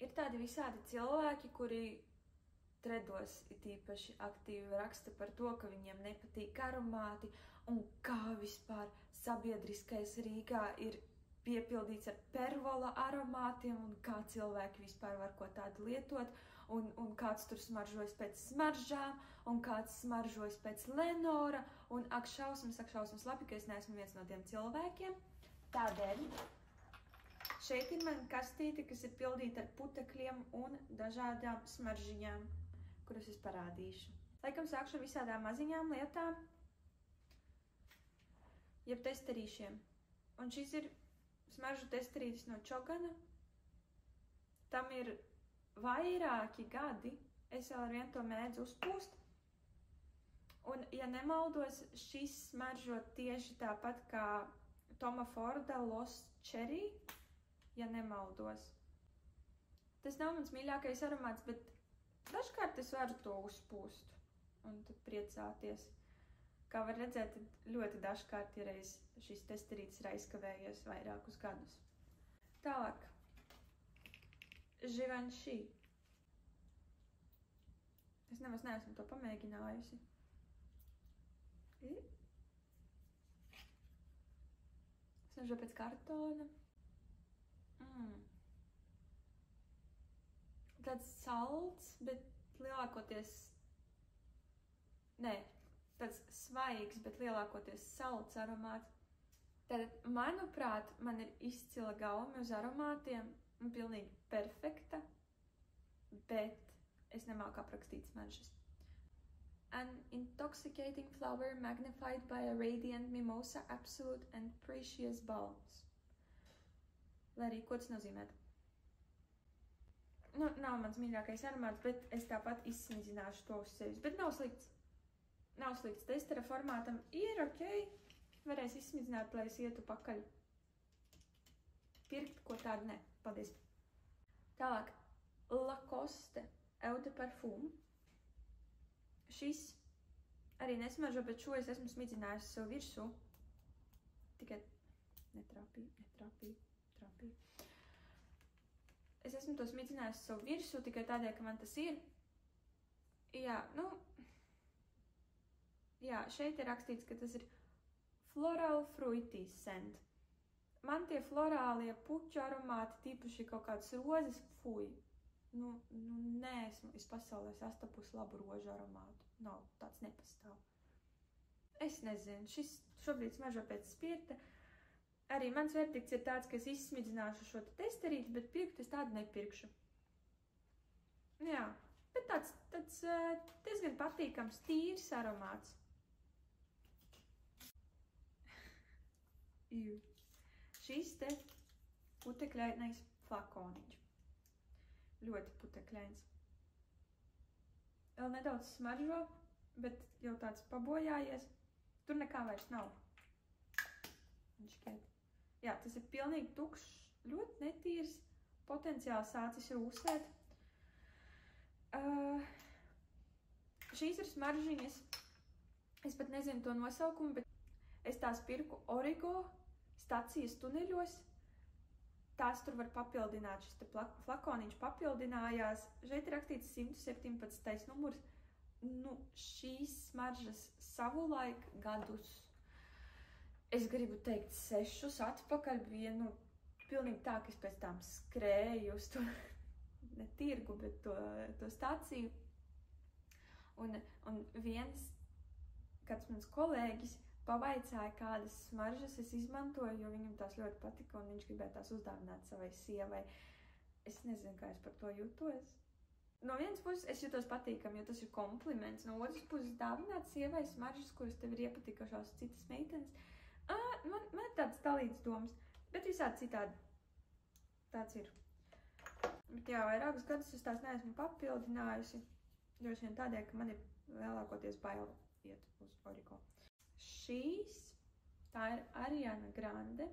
Ir tādi visādi cilvēki, kuri tredos it īpaši aktīvi raksta par to, ka viņiem nepatīk aromāti un kā vispār sabiedriskais Rīgā ir piepildīts ar pervola aromātiem un kā cilvēki vispār var ko tādu lietot un kāds tur smaržojas pēc smaržām un kāds smaržojas pēc Lenora un ak šausmas labi, ka es neesmu viens no tiem cilvēkiem. Tādēļ šeit ir man kastīte, kas ir pildīta ar putekļiem un dažādām smaržiņām, kuras es parādīšu. Laikam sākšu ar visādām maziņām lietām, jeb testerīšiem. Un šis ir smaržu testerītis no Čogana. Tam ir vairāki gadi. Es vēl ar vienu to mēdzu uzpūst. Un, ja nemaldos, šis smaržo tieši tāpat kā Toma Forda Lost Cherry, ja nemaldos. Tas nav mans mīļākais aromāts, bet dažkārt es varu to uzpūst un tad priecāties. Kā var redzēt, ļoti dažkārt ir šis testerītis ir aizkavējies vairākus gadus. Tālāk. Givenchy. Es nemaz neesmu to pamēģinājusi. Smaržo pēc kartona. Tāds salds, bet lielākoties... Tāds svaigs, bet lielākoties salds aromāts. Tad, manuprāt, man ir izcila gaume uz aromātiem un pilnīgi perfekta, bet es nemāku aprakstīt smaržas. An intoxicating flower magnified by a radiant mimosa absolute and precious balms. Lai arī, ko tas nozīmē? Nu, nav mans mīļākais aromāts, bet es tāpat izsmidzināšu to uz sevis, bet nav slikts. Nav slikts testera formātam, ir ok, varēs izsmidzināt, lai es ietu pakaļ. Pirkt, ko tādu ne. Paldies. Tālāk, Lacoste Eau de Parfum. Šis arī nesmaržo, bet šo es esmu smidzinājusi sev virsū. Tikai netrāpīju. Es esmu to smidzinājusi sev virsū, tikai tādēļ, ka man tas ir. Jā, šeit ir rakstīts, ka tas ir Floral Fruity Scent. Man tie florālie puķu aromāti, tīpaši kaut kādas rozes, fuj. Neesmu es pasaulē sastapusi labu rožu aromātu. Nav, tāds nepastāv. Es nezinu, šis šobrīd smaržo pēc spirta. Arī mans verdikts ir tāds, ka es izsmidzināšu šo testerīti, bet pirkt es tādu nepirkšu. Jā, bet tāds diezgan patīkams, tīrs aromāts. Šis te putekļainais flakoniņš. Ļoti putekļains. Vēl nedaudz smaržo, bet jau tāds pabojājies. Tur nekā vairs nav. Jā, tas ir pilnīgi tukšs, ļoti netīrs, potenciāli sācis rūsēt. Šīs ir smaržiņas. Es pat nezinu to nosaukumu, bet es tās pirku Origo stacijas tuneļos. Tās tur var papildināt, šis te flakoniņš papildinājās. Šeit ir rakstīts 117. numurs. Šīs smaržas savulaik gadus, es gribu teikt 6 atpakaļ, vienu pilnīgi tā, ka es pēc tām skrēju uz to, ne tirgu, bet to staciju. Un kāds mans kolēģis pavaicāja, kādas smaržas es izmantoju, jo viņam tās ļoti patika un viņš gribēja tās uzdāvināt savai sievai. Es nezinu, kā es par to jūtos. No vienas puses es jūtos patīkami, jo tas ir kompliments. No otras puses dāvināt sievai smaržas, kuras tev ir iepatikušās citas meitenes. Man ir tāds talīts domas, bet visādi citādi tāds ir. Bet jā, vairākus gadus es tās neesmu papildinājusi, droši vien tādēļ, ka man ir lielākoties bail iet uz Origo. Šīs, tā ir Ariana Grande,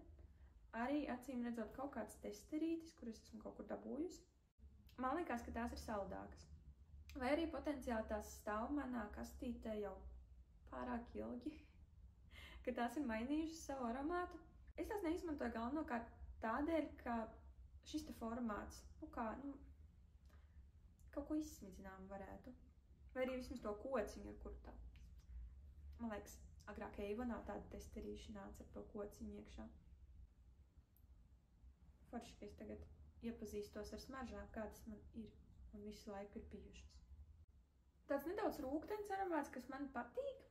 arī acīm redzot kaut kāds testerītis, kuras esmu kaut kur dabūjusi. Man liekas, ka tās ir saldākas. Vai arī potenciāli tās stāv manā kastītē jau pārāk ilgi, ka tās ir mainījušas savu aromātu. Es tās neizmantoju galvenokārt tādēļ, ka šis te formāts, kaut ko izsmidzinām varētu. Vai arī vismaz to kociņu, ar kur tā. Man liekas, agrāk Eivonā tāda testerīša nāca ar to kociņu iekšā. Forši, ka es tagad iepazīstos ar smaržām, kādas man ir un visu laiku ir bijušas. Tāds nedaudz rūgtens aromāts, kas man patīk.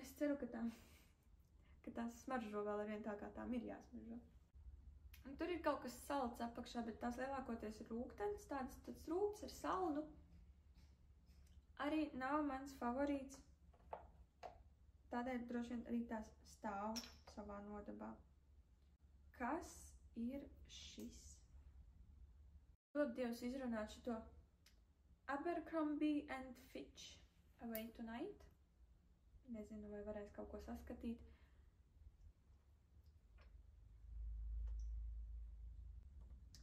Es ceru, ka tās smaržo vēl ar vien tā, kā tām ir jāsmaržo. Un tur ir kaut kas salds apakšā, bet tās lielākoties ir rūgtens, tāds rūgts ar saldu. Arī nav mans favorīts. Tādēļ droši vien arī tās stāv savā nodabā. Kas ir šis? Dod Dievs izrunāt šito Abercrombie and Fitch Away Tonight. Nezinu, vai varēs kaut ko saskatīt.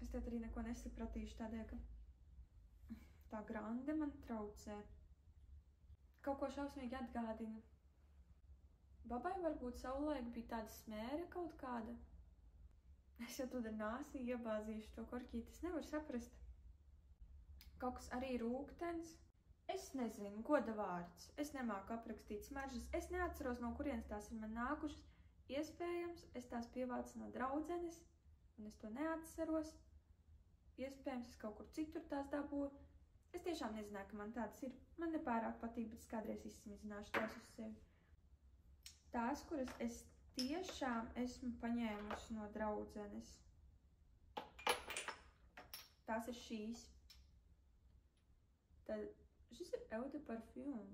Es te arī neko nesapratīšu tādēļ, ka tā grande man traucē. Kaut ko šausmīgi atgādina. Babai varbūt savulaik bija tāda smēra kaut kāda. Es jau tur ar nāsi iebāzīšu to korķīti, es nevaru saprast. Kaut kas arī rūgtens. Es nezinu, goda vārds. Es nemāku aprakstīt smaržas. Es neatceros, no kurienes tās ir man nākušas. Iespējams, es tās pievācu no draudzenes, un es to neatceros. Iespējams, es kaut kur citur tās dabūju. Es tiešām nezināju, ka man tādas ir. Man nepārāk patīk, bet es kādreiz izsmizināšu tās uz sevi. Tās, kuras es tiešām esmu paņēmusi no draudzenes. Tās ir šīs. Tad šis ir Eau de Parfum.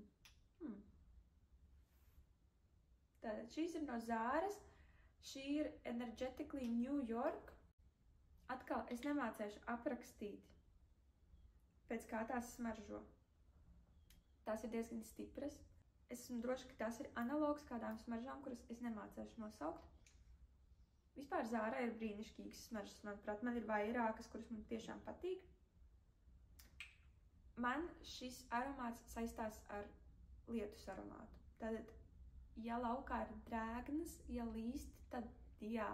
Tātad šīs ir no Zāras. Šī ir Energetically New York. Atkal es nemācēšu aprakstīt, pēc kā tās smaržo. Tās ir diezgan stipras. Es esmu droši, ka tās ir analogs kādām smaržām, kuras es nemācēšu nosaukt. Vispār Zārā ir brīnišķīgas smaržas, manuprāt. Man ir vairākas, kuras man tiešām patīk. Man šis aromāts saistās ar lietus aromātu. Tātad, ja laukā ir drēgnas, ja līst, tad jā.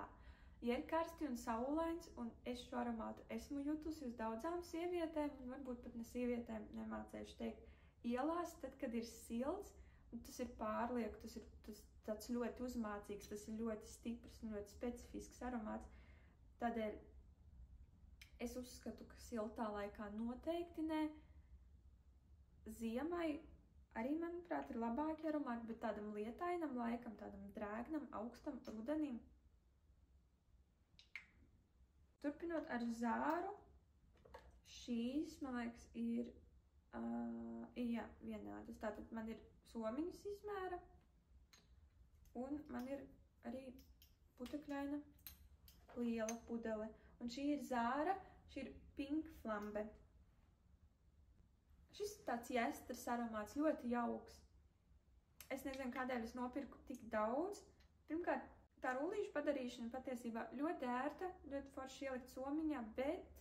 Ja ir karsti un saulains, un es šo aromātu esmu jutusi uz daudzām sievietēm, un varbūt pat ne sievietēm nemācēšu teikt, ielās, tad, kad ir silts, un tas ir pārlieku, tas ir tāds ļoti uzmācīgs, tas ir ļoti stiprs un ļoti specifisks aromāts. Tādēļ es uzskatu, ka siltā laikā noteikti ne. Ziemai arī, manuprāt, ir labāki aromāti, bet tādam lietainam laikam, tādam drēgnam, augstam rudenim. Turpinot ar Zāru, šīs, man liekas, ir vienādas. Tātad man ir somiņas izmēra, un man ir arī putekļaina liela pudele. Un šī ir Zāra, šī ir Pink Flambe. Šis tāds jestras aromāts, ļoti jauks. Es nezinu, kādēļ es nopirku tik daudz. Pirmkārt, tā rullīšu padarīšana patiesībā ļoti ērta, ļoti forši ielikt somiņā, bet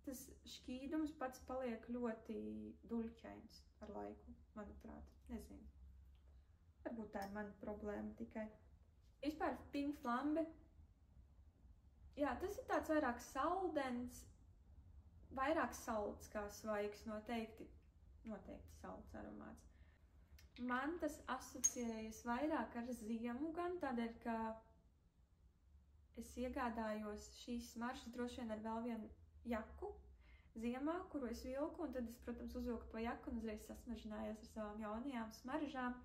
tas šķīdums pats paliek ļoti duļķains ar laiku, manuprāt. Nezinu. Varbūt tā ir mana problēma tikai. Vispār Pink Flambe. Jā, tas ir tāds vairāk saldens, vairāk salds kā svaigs, noteikti salds aromāts. Man tas asociējas vairāk ar ziemu gan, tādēļ, ka es iegādājos šīs smaržas droši vien ar vēl vienu jaku ziemā, kuru es vilku, un tad es, protams, uzvilku to jaku un uzreiz sasmaržinājos ar savām jaunajām smaržām.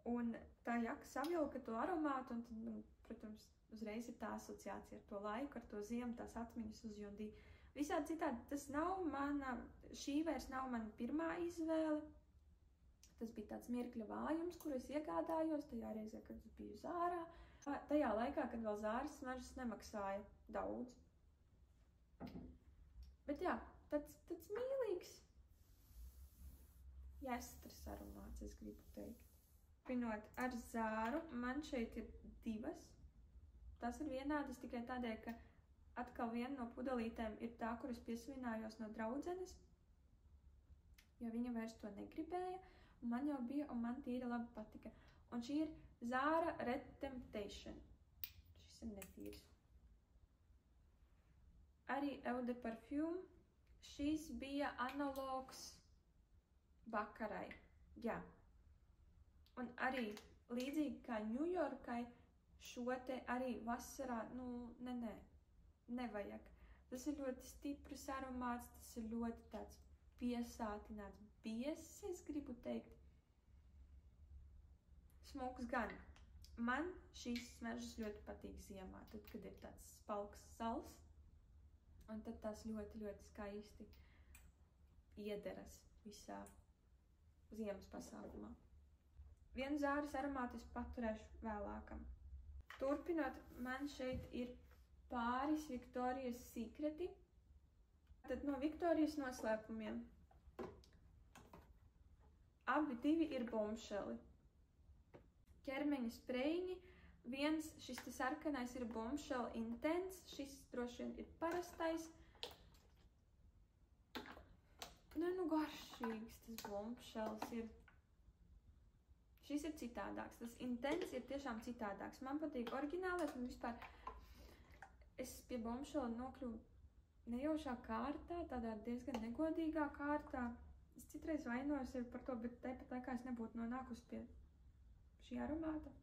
Un tā jaka savilka to aromātu, un tad, man, protams, uzreiz ir tā asociācija ar to laiku, ar to ziemu, tās atmiņas uzjundīja. Visādi citādi, šī vairs nav mana pirmā izvēle. Tas bija tāds mirkļa vājums, kuru es iegādājos tajā reizē, kad es biju Zārā. Tajā laikā, kad vēl Zāras smaržas nemaksāja daudz. Bet jā, tāds mīlīgs jestras aromāts, es gribu teikt. Pinot ar Zāru, man šeit ir divas. Tas ir vienādas tikai tādēļ, ka atkal viena no pudelītēm ir tā, kuras piesvinājos no draudzenes, jo viņa vairs to negribēja, un man jau bija, un man tīri labi patika. Un šī ir Zāra Red Temptation. Šis ir netīrs. arī Eau de Parfum. Šis bija analogs Bakarai. Jā. Un arī līdzīgi kā Ņujorkai, šo te arī vasarā, nevajag. Tas ir ļoti stiprs aromāts, tas ir ļoti tāds piesātināts, biezs, es gribu teikt. Smuks gan. Man šīs smaržas ļoti patīk ziemā, tad, kad ir tāds spalks sals, un tad tās ļoti, ļoti skaisti iederas visā ziemas pasākumā. Vienu zāres aromātu es paturēšu vēlākam. Turpinot, man šeit ir pāris Victoria's Secreti. Tad no Victorias noslēpumiem. Abi divi ir bombšeli. Ķermeņa sprejiņi. Viens, šis te sarkanais ir bombšeli Intense, šis droši vien ir parastais. Garšīgs tas bombšels ir. Šis ir citādāks. Tas Intense ir tiešām citādāks. Man patīk oriģinālais un vispār es pie bombšela nokļuvu nejaušā kārtā, tādā diezgan negodīgā kārtā. Es citreiz vainoju sevi par to, bet tāpat laikā es nebūtu nonākusi pie šī aromāta.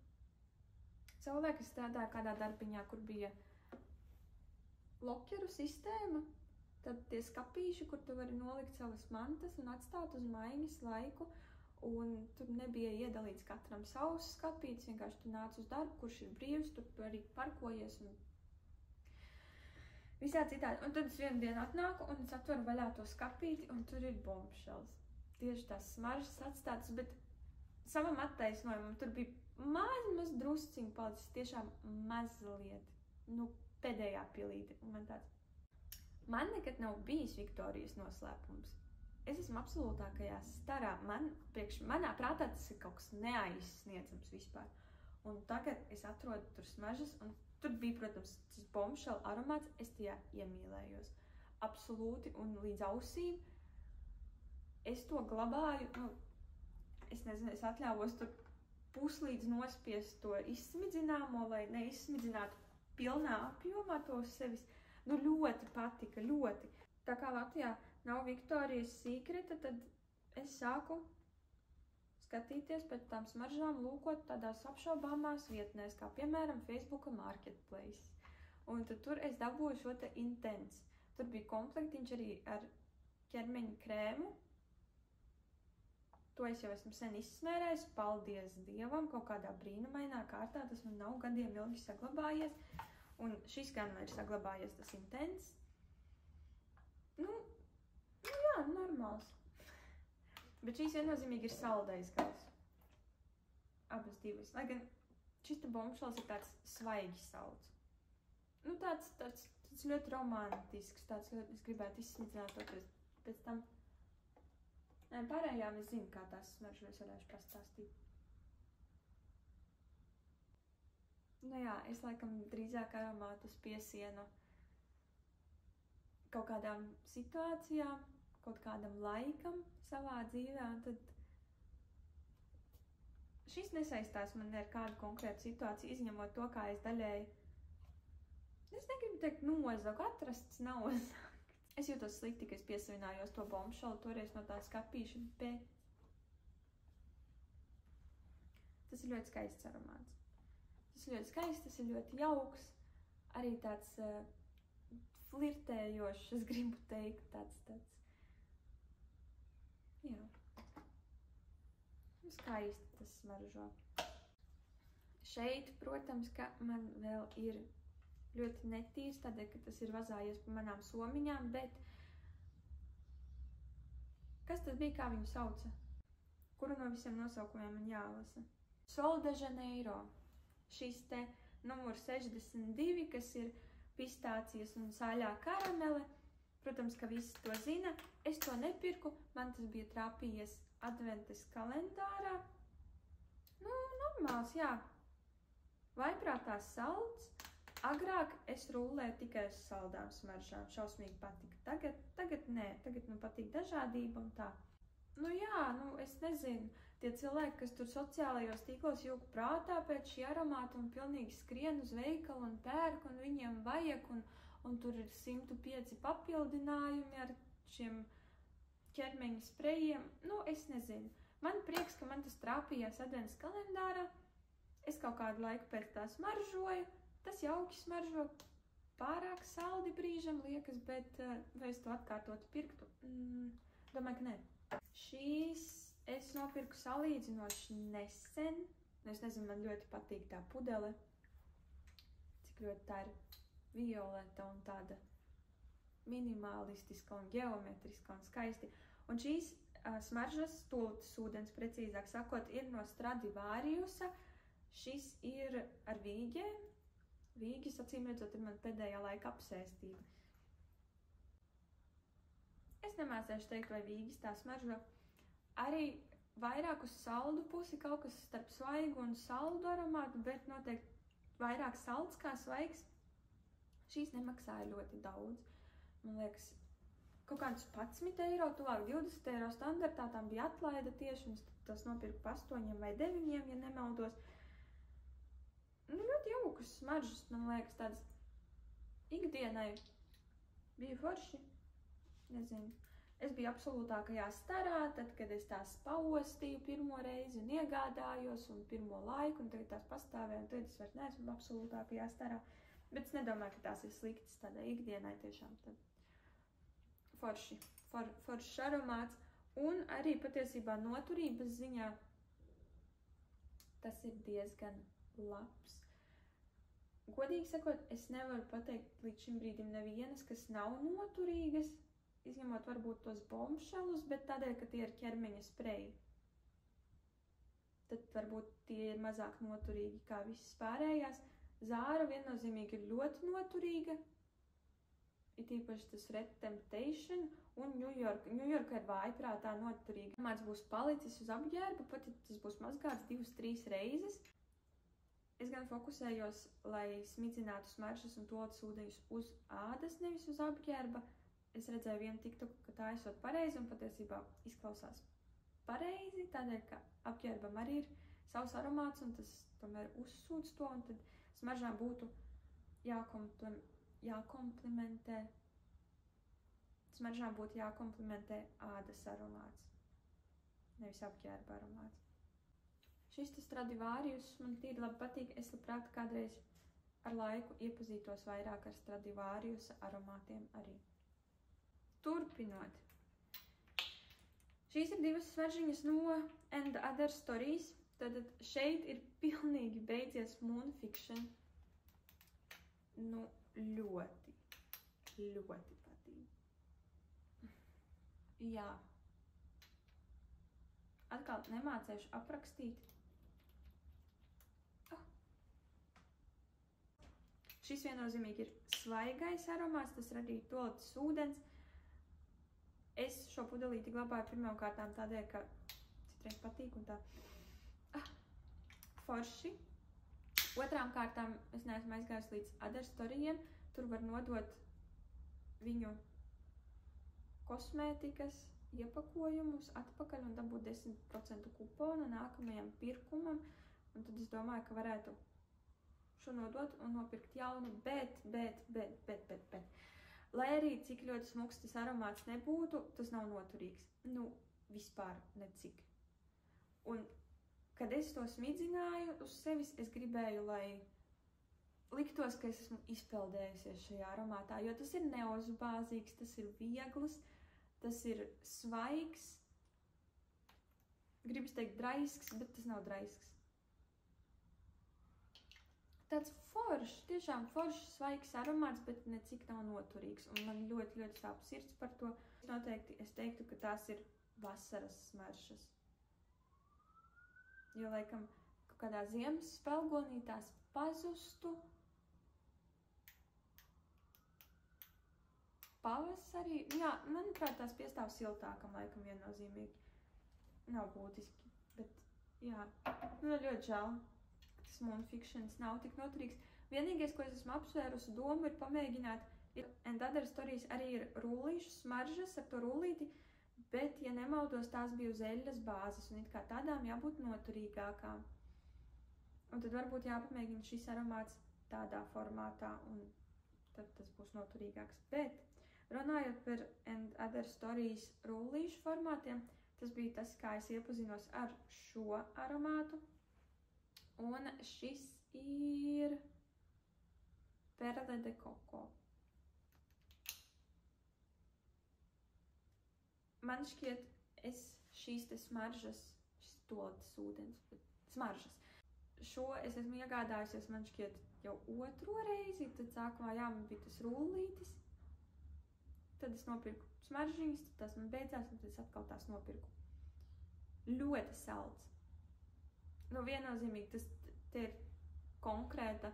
Savulaik es strādāju kādā darbiņā, kur bija lokeru sistēma, tad tie skapīši, kur tu vari nolikt savas mantas un atstāt uz maiņas laiku, un tur nebija iedalīts katram savs skapīts, vienkārši tu nāc uz darbu, kurš ir brīvs, tur tu arī parkojies un visā citādi. Un tad es vienu dienu atnāku un es atveru vaļā to skapīti, un tur ir bombšels. Tieši tās smaržas atstātas, bet savam attaisnojumam tur bija maz drusciņu palicis, tiešām mazliet, pēdējā pilīte. Un man nekad nav bijis Victorias noslēpums. Es esmu absolūtākajā starā. Manā prātā tas ir kaut kas neaizsniedzams vispār. Un tagad es atrodu tur smaržas, un tur bija, protams, tas bombšela aromāts, es tajā iemīlējos. Absolūti, un līdz ausīm es to glabāju, es nezinu, es atļāvos tur puslīdz nospiest to izsmidzināmo, lai neizsmidzinātu pilnā apjomā to sevis. Ļoti patika, ļoti. Tā kā Latvijā nav Victoria's Secreta, tad es sāku skatīties pēc tām smaržām, lūkot tādās apšaubāmās vietnēs, kā piemēram Facebooka Marketplace. Un tad tur es dabūju šo te Intense. Tur bija komplektiņš arī ar ķermeņa krēmu. To es jau esmu sen izsmērējis, paldies Dievam, kaut kādā brīnumainā kārtā, tas man nav gadiem ilgi saglabājies. Un šis gan ir saglabājies, tas Intense. Jā, normāls. Bet šīs viennozīmīgi ir saldais gals. Abas divas. Lai gan šis te bombšels ir tāds svaigi salds. Tāds ļoti romantisks, tāds ļoti, es gribētu izsmidzināt to pēc tam. Pārējām es zinu, kā tās smaržas es varēšu pastāstīt. Es laikam drīzāk aromātus piesienu kaut kādām situācijām, kaut kādam laikam savā dzīvē, un tad šis nesaistās man ar kādu konkrētu situāciju, izņemot to, kā es daļēji, es negribu teikt nozagu, atrasts nav ozagts. Es jūtos slikti, ka es piesavinājos to bombšelu toreiz no tā skapīša, bet tas ir ļoti skaists aromāts. Tas ir ļoti skaists, tas ir ļoti jauks, arī tāds flirtējošs, es gribu teikt, tāds, jā, skaisti tas smaržo. Šeit, protams, ka man vēl ir ļoti netīrs, tādēļ, ka tas ir vazājies pa manām somiņām, bet kas tas bija, kā viņu sauca? Kuru no visiem nosaukumiem man jālasa? Sol de Janeiro. Šis te numur 62, kas ir pistācijas un sāļā karamele. Protams, ka visi to zina. Es to nepirku, man tas bija trāpījies adventes kalendārā. Normāls, jā. Vaiprātās salds. Agrāk es rullēju tikai uz saldām smaržām, šausmīgi patika. Tagad nē, tagad man patīk dažādība un tā. Es nezinu, tie cilvēki, kas tur sociālajos tīklos jūg prātā pēc šī aromāta un pilnīgi skrien uz veikalu un pērk un viņiem vajag un tur ir 105 papildinājumi ar šiem ķermeņa sprejiem. Nu, es nezinu. Man prieks, ka man tas trāpījās adventas kalendārā. Es kaut kādu laiku pēc tā smaržoju. Tas jauki smaržo, pārāk saldi brīžam liekas, bet vai es to atkārtotu pirktu? Domāju, ka nē. Šīs es nopirku salīdzinoši nesen. Es nezinu, man ļoti patīk tā pudele. Cik ļoti tā ir violeta un tāda minimalistiska un geometriska un skaisti. Un šīs smaržas, tultas ūdens precīzāk sakot, ir no Stradivariusa. Šis ir ar vīģiem. Vīģis, acīm redzot, ir man pēdējā laika apsēstība. Es nemācēšu teikt, vai vīģis tā smaržo. Arī vairāk uz saldu pusi, kaut kas starp svaigu un saldu aromātu, bet noteikti vairāk salds kā svaigs. Šīs nemaksāja ļoti daudz. Man liekas, kaut kādus 11 eiro, tuvāk 20 eiro standartā, tām bija atlaida tieši, un tas nopirku pa 8 vai 9, ja nemaldos. Nu, ļoti jaukas smaržas, man liekas, tādas ikdienai bija forši. Nezinu. Es biju absolūtākajā starā, tad, kad es tās paostīju pirmo reizi un iegādājos un pirmo laiku, un tagad tās pastāvēju, un tagad es vairs neesmu absolūtākajā starā. Bet es nedomāju, ka tās ir sliktas tādai ikdienai tiešām. Tad foršs aromāts, un arī patiesībā noturības ziņā tas ir diezgan labs. Godīgi sakot, es nevaru pateikt līdz šim brīdim nevienas, kas nav noturīgas, izņemot varbūt tos bombšelus, bet tādēļ, ka tie ir ķermeņa spreji. Tad varbūt tie ir mazāk noturīgi kā visas pārējās. Zāra viennozīmīgi ir ļoti noturīga, it īpaši tas Red Temptation un New York. New York ir vājprātā noturīga. Aromāts būs palicis uz apģērba, pat ja tas būs mazgāts 2-3 reizes. Es gan fokusējos, lai smidzinātu smaržas un toltas ūdeņus uz ādas, nevis uz apģērba. Es redzēju vienu tiktoku, ka tā esot pareizi un patiesībā izklausās pareizi, tādēļ, ka apģērbam arī ir savs aromāts un tas tomēr uzsūdz to, un tad smaržām būtu jākomplimentē. Smaržām būtu jākomplimentē ādas aromāts, nevis apģērba aromāts. Šis tas Stradivarius man tīri labi patīk. Es labprāt kādreiz ar laiku iepazītos vairāk ar Stradivariusa aromātiem arī. Turpinot. Šīs ir divas smaržīņas no And Other Stories. Tad šeit ir pilnīgi beidzies Moonfiction. Nu, ļoti patīk. Jā. Atkal nemācēšu aprakstīt. Šis viennozīmīgi ir svaigais aromāts, tas radīja toltas ūdens. Es šo pudelīti glabāju pirmām kārtām tādēļ, ka citreiz patīk un tā forši. Otrām kārtām es neesmu aizgājis līdz Other Storyiem. Tur var nodot viņu kosmētikas iepakojumus atpakaļ un dabūt 10% kuponu nākamajam pirkumam. Un tad es domāju, ka varētu šo nodot un nopirkt jaunu, bet. Lai arī cik ļoti smuks tas aromāts nebūtu, tas nav noturīgs. Nu, vispār necik. Un, kad es to smidzināju uz sevis, es gribēju, lai liktos, ka es esmu izpeldējusies šajā aromātā, jo tas ir neozbāzīgs, tas ir viegls, tas ir svaigs. Gribas teikt draisks, bet tas nav draisks. Tāds foršs, tiešām foršs, svaigs aromāts, bet necik nav noturīgs. Un man ļoti sāp sirds par to. Noteikti es teiktu, ka tās ir vasaras smaržas. Jo, laikam, kaut kādā ziemas spelgonī tās pazustu. Pavasarī, jā, manuprāt, tās piestāv siltākam laikam viennozīmīgi. Nav būtiski, bet jā, nu ļoti žēl. Tas Moonfictions nav tik noturīgs. Vienīgais, ko es esmu apsvērusi domu, ir pamēģināt. And Other Stories arī ir rullīšu smaržas ar to rullīti, bet, ja nemaldos, tās bija uz eļļas bāzes, un it kā tādām jābūt noturīgākām. Un tad varbūt jāpamēģina šis aromāts tādā formātā, un tad tas būs noturīgāks. Bet, runājot par And Other Stories rullīšu formātiem, tas bija tas, kā es iepazinos ar šo aromātu. Un šis ir Perle de Coco. Man šķiet, šīs te smaržas, šis toaletes ūdens, smaržas. Šo es esmu iegādājusies, man šķiet, jau otro reizi. Tad sākumā man bija tas rullītis. Tad es nopirku smaržiņas, tad tas man beidzās, un tad es atkal tās nopirku. Ļoti salds. Nu, viennozīmīgi, te ir konkrēta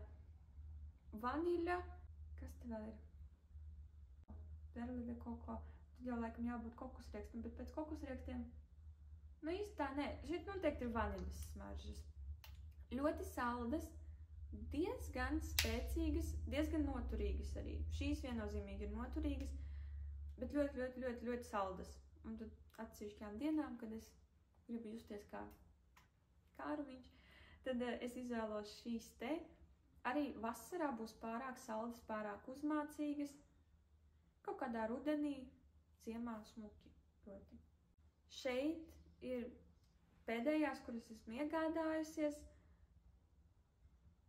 vaniļa. Kas te vēl ir? Perle de Coco. Tad jau laikam jābūt kokosriekstam, bet pēc kokosriekstiem, nu īsti tā nē, šeit noteikti ir vaniļas smaržas. Ļoti saldas, diezgan spēcīgas, diezgan noturīgas arī. Šīs viennozīmīgi ir noturīgas, bet ļoti saldas. Un tad atsevišķām dienām, kad es gribu justies kā kārumiņš, tad es izvēlos šīs te. Arī vasarā būs pārāk saldas, pārāk uzmācīgas. Kaut kādā rudenī, ciemā smuki ļoti. Šeit ir pēdējās, kuras esmu iegādājusies.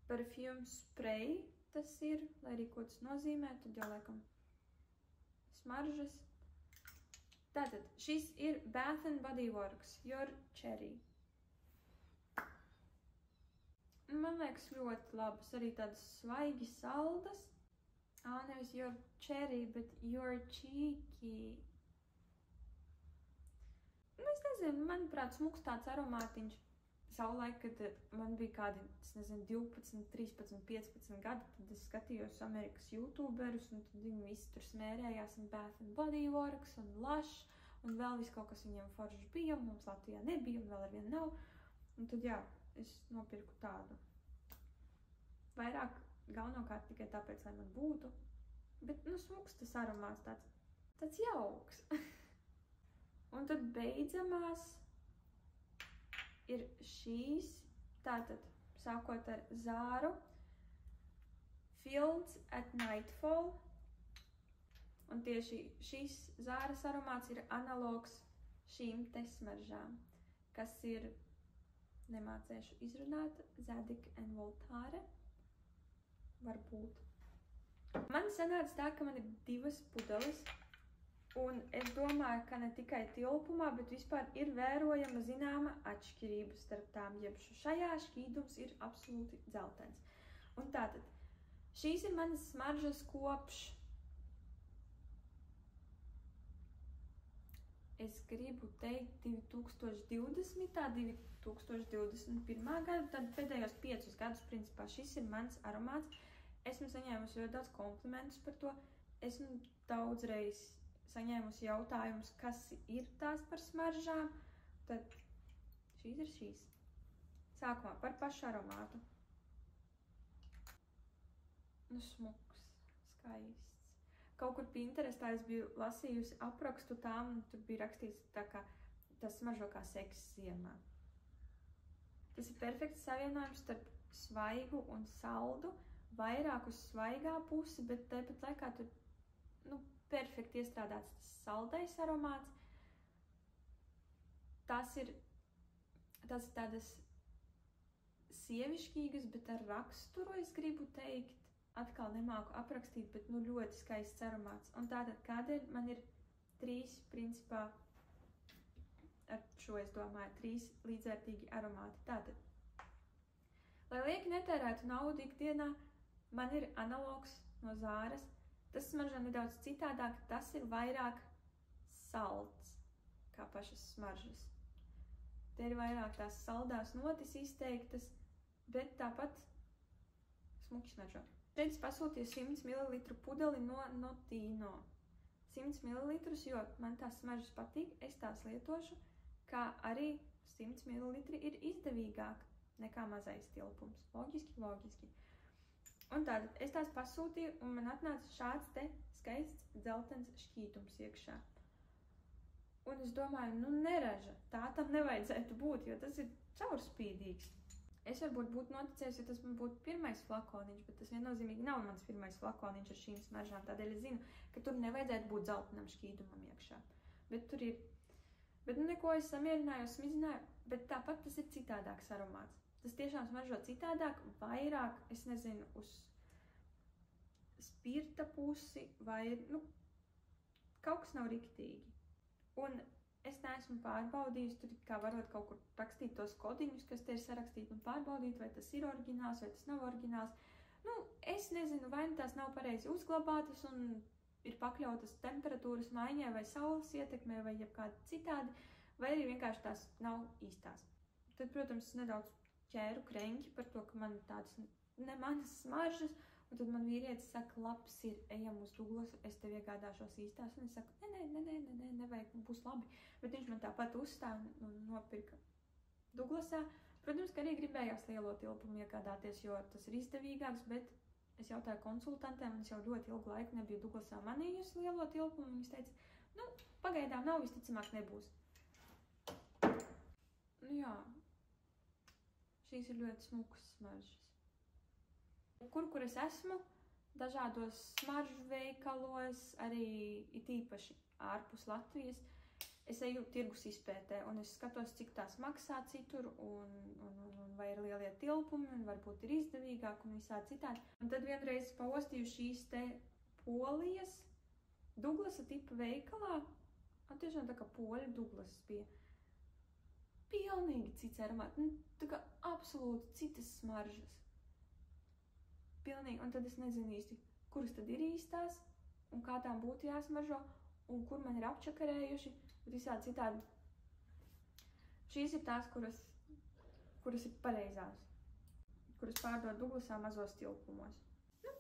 Perfume spray tas ir, lai arī ko tas nozīmē, tad jau laikam smaržas. Tātad, šis ir Bath & Body Works Your Cherry. Man liekas ļoti labas, arī tādas svaigi saldas. Nevis Your Cherry, bet Your Cheeky. Nu, es nezinu, manuprāt, smuks tāds aromātiņš. Savulaik, kad man bija kādi, 12, 13, 15 gadi, tad es skatījos Amerikas YouTuberus, un tad viņi visi tur smērējās un Bath & Body Works un Lush, un vēl viss kaut kas viņiem foršs bija, un mums Latvijā nebija, un vēl arvien nav. Un tad es nopirku tādu. Vairāk galvenokārt tikai tāpēc, lai man būtu. Bet, nu, smuks tas aromāts tāds jauks. Un tad beidzamās ir šīs, tātad, sākot ar Zāru, Fields at Nightfall. Un tieši šīs Zāras aromāts ir analogs šīm te smaržām, kas ir, nemācēšu izrunāt, Zadig and Voltaire. Varbūt. Man sanāca tā, ka man ir 2 pudeles, un es domāju, ka ne tikai tilpumā, bet vispār ir vērojama zināma atšķirība starp tām, jeb šajā šķīdums ir absolūti dzeltens. Un tātad, šīs ir manas smaržas kopš, es gribu teikt 2020. 2021. gada, tad pēdējos 5 gadus, principā, šis ir mans aromāts. Esmu saņēmusi ļoti daudz komplimentus par to. Esmu daudzreiz saņēmusi jautājumus, kas ir tās par smaržām. Tad šīs ir šīs. Sākumā par pašu aromātu. Nu, smuks, skaists. Kaut kur Pinterestā es biju lasījusi aprakstu tām, un tur bija rakstīts tā kā tas smaržo kā seks ziemā. Tas ir perfekts savienojums starp svaigu un saldu, vairāk uz svaigā pusi, bet tāpat laikā tur, nu, perfekti iestrādāts tas saldais aromāts. Tas ir tādas sievišķīgas, bet ar raksturu es gribu teikt. Atkal nemāku aprakstīt, bet, nu, ļoti skaists aromāts. Un tātad, kādēļ man ir 3, principā, ar šo es domāju, 3 līdzvērtīgi aromāti. Tātad, lai lieki netērētu naudu ikdienā, man ir analogs no Zāras. Tas smaržo nedaudz citādāk, tas ir vairāk salds, kā pašas smaržas. Te ir vairāk tās saldās notis izteiktas, bet tāpat smuki smaržo. Šeit es pasūtīju 100 ml pudeli no Notino. 100 ml, jo man tās smaržas patīk, es tās lietošu, kā arī 100 ml ir izdevīgāk nekā mazais tilpums. Loģiski. Un tātad es tās pasūtīju, un man atnāca šāds te skaists dzeltens šķītums iekšā. Un es domāju, nu neraža, tā tam nevajadzētu būt, jo tas ir caurspīdīgs. Es varbūt būtu noticējis, ja tas man būtu pirmais flakoniņš, bet tas viennozīmīgi nav mans pirmais flakoniņš ar šīm smaržām. Tādēļ es zinu, ka tur nevajadzētu būt dzeltenam šķīdumam iekšā. Bet tur ir. Bet neko es samierināju, smizināju, bet tāpat tas ir citādāks aromāts. Tas tiešām smaržo citādāk, vairāk, es nezinu, uz spirta pusi vai, kaut kas nav riktīgi. Un es neesmu pārbaudījusi, tur kā varot kaut kur rakstīt tos kodiņus, kas te ir sarakstīti un pārbaudīt, vai tas ir oriģināls, vai tas nav oriģināls. Es nezinu, vai tās nav pareizi uzglabātas un ir pakļautas temperatūras maiņai vai saules ietekmē vai jebkādi citādi, vai arī vienkārši tās nav īstās. Tad, protams, nedaudz ķēru kreņķi par to, ka man tādas nemanas smaržas, un tad man vīrietis saka, labs ir, ejam uz Douglasu, es tev iegādāšos īstās, un es saku, nē, nevajag, būs labi. Bet viņš man tāpat uzstāv un nopirka Douglasā. Protams, ka arī gribējās lielo tilpumu iegādāties, jo tas ir izdevīgāks, bet es jautāju konsultantiem, un es jau ļoti ilgu laiku nebiju Douglasā manījusi lielo tilpumu, un viņas teica, pagaidām nav, visticamāk nebūs. Jā, šīs ir ļoti smukas smaržas. Kur es esmu, dažādos smaržu veikalos, arī it īpaši ārpus Latvijas, es eju tirgus izpētē, un es skatos, cik tās maksā citur, un vai ir lielie tilpumi, un varbūt ir izdevīgāk, un visādi citādi. Un tad vienreiz paostīju šīs te Polijas Douglasa tipa veikalā, un tiešām tā kā poļu Douglasas bija. Pilnīgi cits aromāts, tā kā absolūti citas smaržas. Pilnīgi, un tad es nezinu īsti, kuras tad ir īstās, un kā tām būtu jāsmaržo, un kur man ir apčakarējuši, bet visādi citādi. Šīs ir tās, kuras ir pareizās, kuras pārdod Douglasā mazos tilpumos.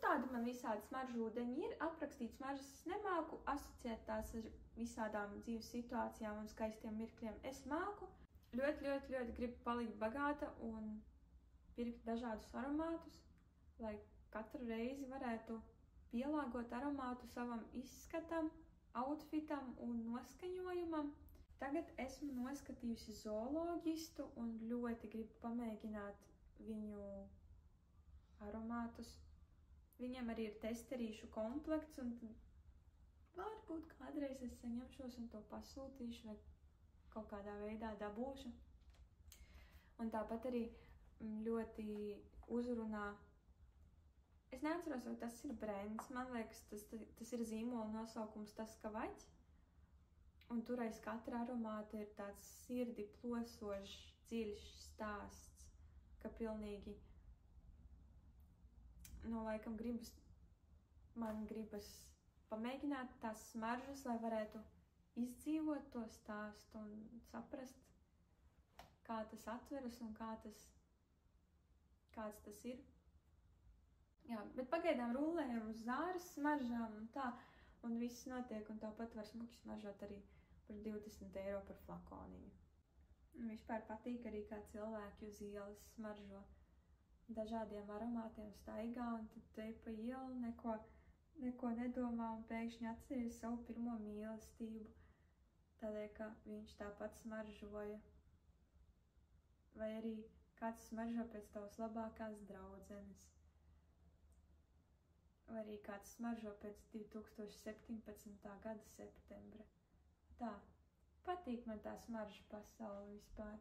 Tādi man visādi smaržu ūdeņi ir, aprakstīt smaržas es nemāku, asociēt tās ar visādām dzīves situācijām un skaistiem mirkļiem es māku. Ļoti gribu palikt bagāta un pirkt dažādus aromātus, lai katru reizi varētu pielāgot aromātu savam izskatam, outfitam un noskaņojumam. Tagad esmu noskatījusi zooloģistu un ļoti gribu pamēģināt viņu aromātus. Viņam arī ir testerīšu komplekts, un varbūt kādreiz es saņemšos un to pasūtīšu vai kaut kādā veidā dabūšu. Un tāpat arī ļoti uzrunā. Es neatceros, vai tas ir brands, man liekas, tas ir zīmola nosaukums Taskavaļs. Un tur aiz katra aromāta ir tāds sirdi plosošs, dziļš stāsts, ka pilnīgi, laikam man gribas pamēģināt tās smaržas, lai varētu izdzīvot to stāstu un saprast, kā tas atveras un kāds tas ir. Jā, bet pagaidām rullējam uz Zāras smaržām un tā, un viss notiek, un tāpat var smuki smaržot arī par 20 eiro par flakoniņu. Un vispār patīk arī, kā cilvēki uz ielas smaržo dažādiem aromātiem staigā, un tad te pa ielu neko nedomā un pēkšņi atceries savu pirmo mīlestību, tādēļ, ka viņš tāpat smaržoja. Vai arī kāds smaržo pēc tavas labākās draudzenes. Vai arī kāds smaržo pēc 2017. gada septembra. Tā, patīk man tā smaržu pasaule vispār.